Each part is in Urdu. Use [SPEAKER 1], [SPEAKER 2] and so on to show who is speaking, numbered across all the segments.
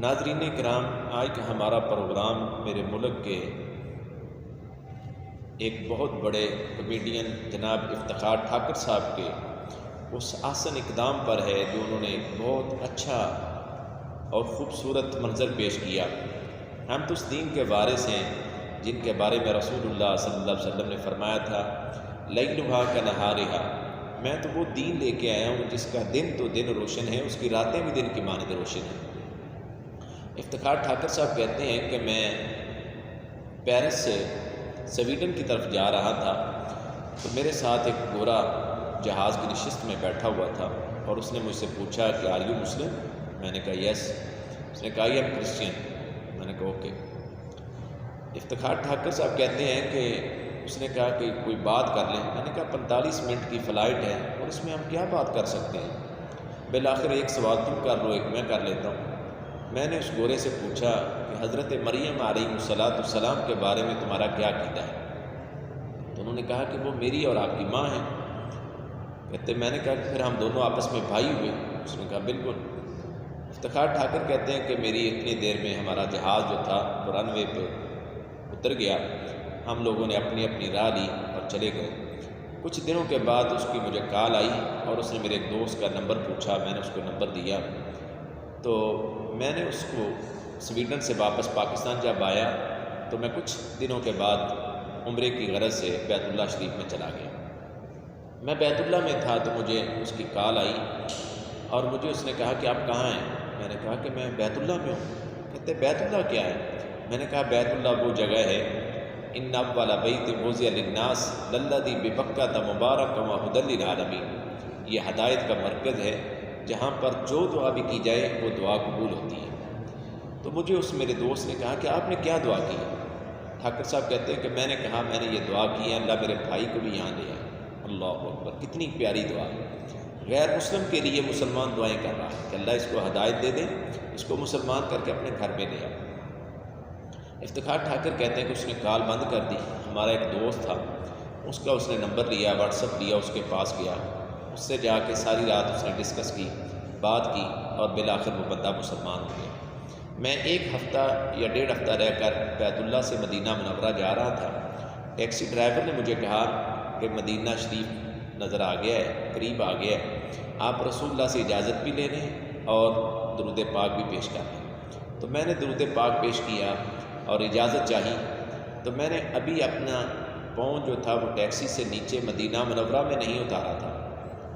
[SPEAKER 1] ناظرین کرام، آج کا ہمارا پروگرام میرے ملک کے ایک بہت بڑے کمیڈین جناب افتخار ٹھاکر صاحب کے اس احسن اقدام پر ہے جو انہوں نے ایک بہت اچھا اور خوبصورت منظر پیش کیا۔ ہم تو اس دین کے وارث ہیں جن کے بارے میں رسول اللہ صلی اللہ علیہ وسلم نے فرمایا تھا لیلھا کنہارھا، میں تو وہ دین لے کے آیا ہوں جس کا دن تو دن روشن ہے، اس کی راتیں بھی دن کی مانند روشن ہیں۔ افتخار ٹھاکر صاحب کہتے ہیں کہ میں پیرس سے سویڈن کی طرف جا رہا تھا تو میرے ساتھ ایک گورا جہاز کی نشست میں بیٹھا ہوا تھا اور اس نے مجھ سے پوچھا کہ آر یو مسلم؟ میں نے کہا یس۔ اس نے کہا آئی ایم کرسچین۔ میں نے کہا اوکے۔ افتخار ٹھاکر صاحب کہتے ہیں کہ اس نے کہا کہ کوئی بات کر لیں۔ میں نے کہا 45 منٹ کی فلائٹ ہے اور اس میں ہم کیا بات کر سکتے ہیں؟ بالآخر ایک سوال تم کر لو، ایک میں کر لیتا ہوں۔ میں نے اس گورے سے پوچھا کہ حضرت مریم علیہ السلام کے بارے میں تمہارا کیا عقیدہ ہے؟ تو انہوں نے کہا کہ وہ میری اور آپ کی ماں ہیں۔ کہتے میں نے کہا کہ پھر ہم دونوں آپس میں بھائی ہوئے؟ اس نے کہا بالکل۔ افتخار ٹھاکر کہتے ہیں کہ میری اتنی دیر میں ہمارا جہاز جو تھا وہ رن وے پہ اتر گیا، ہم لوگوں نے اپنی اپنی راہ لی اور چلے گئے۔ کچھ دنوں کے بعد اس کی مجھے کال آئی اور اس نے میرے ایک دوست کا نمبر پوچھا، میں نے اس کو نمبر دیا تو میں نے اس کو سویڈن سے واپس پاکستان جب آیا تو میں کچھ دنوں کے بعد عمرے کی غرض سے بیت اللہ شریف میں چلا گیا۔ میں بیت اللہ میں تھا تو مجھے اس کی کال آئی اور مجھے اس نے کہا کہ آپ کہاں ہیں؟ میں نے کہا کہ میں بیت اللہ میں ہوں۔ کہتے بیت اللہ کیا ہے؟ میں نے کہا بیت اللہ وہ جگہ ہے ان اول بیت وضع للناس للذی ببکۃ مبارک وہدی للعالمین، یہ ہدایت کا مرکز ہے جہاں پر جو دعا بھی کی جائے وہ دعا قبول ہوتی ہے۔ تو مجھے اس میرے دوست نے کہا کہ آپ نے کیا دعا کی؟ ٹھاکر صاحب کہتے ہیں کہ میں نے کہا میں نے یہ دعا کی ہے اللہ میرے بھائی کو بھی یہاں لے آئے۔ اللہ اکبر، کتنی پیاری دعا ہے۔ غیر مسلم کے لیے مسلمان دعائیں کر رہا ہے کہ اللہ اس کو ہدایت دے دے، اس کو مسلمان کر کے اپنے گھر میں لے آئے۔ افتخار ٹھاکر کہتے ہیں کہ اس نے کال بند کر دی۔ ہمارا ایک دوست تھا، اس کا اس نے نمبر لیا، واٹس ایپ لیا، اس کے پاس گیا، اس سے جا کے ساری رات اس نے ڈسکس کی، بات کی اور بالآخر وہ بندہ مسلمان ہو گیا۔ میں 1 ہفتہ یا 1.5 ہفتہ رہ کر بیت اللہ سے مدینہ منورہ جا رہا تھا۔ ٹیکسی ڈرائیور نے مجھے کہا کہ مدینہ شریف نظر آ گیا ہے، قریب آ گیا ہے، آپ رسول اللہ سے اجازت بھی لے لیں اور درود پاک بھی پیش کر لیں۔ تو میں نے درود پاک پیش کیا اور اجازت چاہی تو میں نے ابھی اپنا پاؤں جو تھا وہ ٹیکسی سے نیچے مدینہ منورہ میں نہیں اتارا تھا۔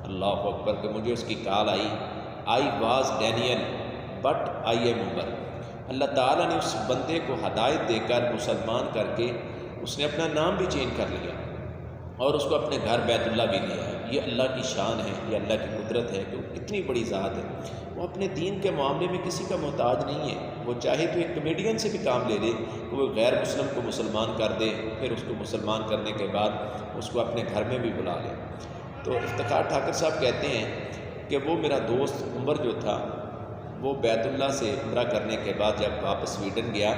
[SPEAKER 1] اللہ اکبر کہ مجھے اس کی کال آئی was Daniel but I am Umar. اللہ تعالیٰ نے اس بندے کو ہدایت دے کر مسلمان کر کے اس نے اپنا نام بھی چینج کر لیا اور اس کو اپنے گھر بیت اللہ بھی لیا ہے۔ یہ اللہ کی شان ہے، یہ اللہ کی قدرت ہے کہ وہ کتنی بڑی ذات ہے۔ وہ اپنے دین کے معاملے میں کسی کا محتاج نہیں ہے۔ وہ چاہے تو ایک کمیڈین سے بھی کام لے لے کہ وہ غیر مسلم کو مسلمان کر دے، پھر اس کو مسلمان کرنے کے بعد اس کو اپنے گھر میں بھی بلا لے۔ تو افتخار ٹھاکر صاحب کہتے ہیں کہ وہ میرا دوست عمر جو تھا وہ بیت اللہ سے عمرہ کرنے کے بعد جب واپس سویڈن گیا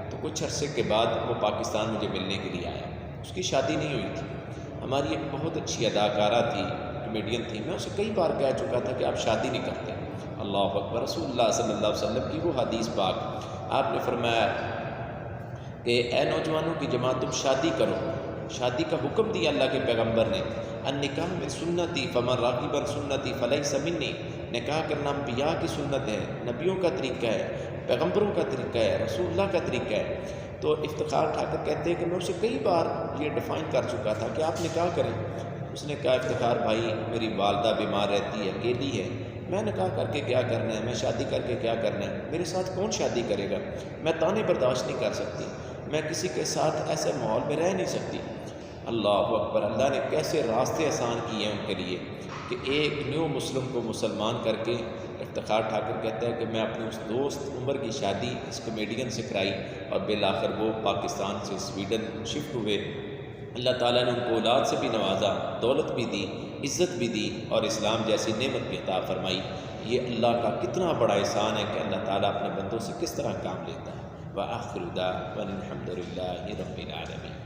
[SPEAKER 1] تو کچھ عرصے کے بعد وہ پاکستان مجھے ملنے کے لیے آیا۔ اس کی شادی نہیں ہوئی تھی، ہماری ایک بہت اچھی اداکارہ تھی، کمیڈین تھی۔ میں اسے کئی بار کہہ چکا تھا کہ آپ شادی نہیں کرتے۔ اللہ اکبر، رسول اللہ صلی اللہ علیہ وسلم کی وہ حدیث پاک، آپ نے فرمایا کہ اے نوجوانوں کی جماعت تم شادی کرو، شادی کا حکم دیا اللہ کے پیغمبر نے۔ النکاح من سنتی فمن راغب عن سنتی فلیس منی، نکاح کرنا انبیاء کی سنت ہے، نبیوں کا طریقہ ہے، پیغمبروں کا طریقہ ہے، رسول اللہ کا طریقہ ہے۔ تو افتخار ٹھاکر کہتے ہیں کہ میں اسے کئی بار یہ ڈیفائن کر چکا تھا کہ آپ نکاح کریں۔ اس نے کہا افتخار بھائی میری والدہ بیمار رہتی ہے، اکیلی ہے، میں نکاح کر کے کیا کرنا ہے، میں شادی کر کے کیا کرنا ہے، میرے ساتھ کون شادی کرے گا، میں تانے برداشت نہیں کر سکتی، میں کسی کے ساتھ ایسے ماحول میں رہ نہیں سکتی۔ اللہ اکبر، اللہ نے کیسے راستے آسان کیے ہیں ان کے لیے کہ ایک نیو مسلم کو مسلمان کر کے افتخار ٹھاکر کہتا ہے کہ میں اپنے اس دوست عمر کی شادی اس کمیڈین سے کرائی اور بالآخر وہ پاکستان سے سویڈن شفٹ ہوئے۔ اللہ تعالیٰ نے ان کو اولاد سے بھی نوازا، دولت بھی دی، عزت بھی دی اور اسلام جیسی نعمت بھی عطا فرمائی۔ یہ اللہ کا کتنا بڑا احسان ہے کہ اللہ تعالیٰ اپنے بندوں سے کس طرح کام لیتا ہے۔ وآخر دعوانا الحمد للہ رب العالمین۔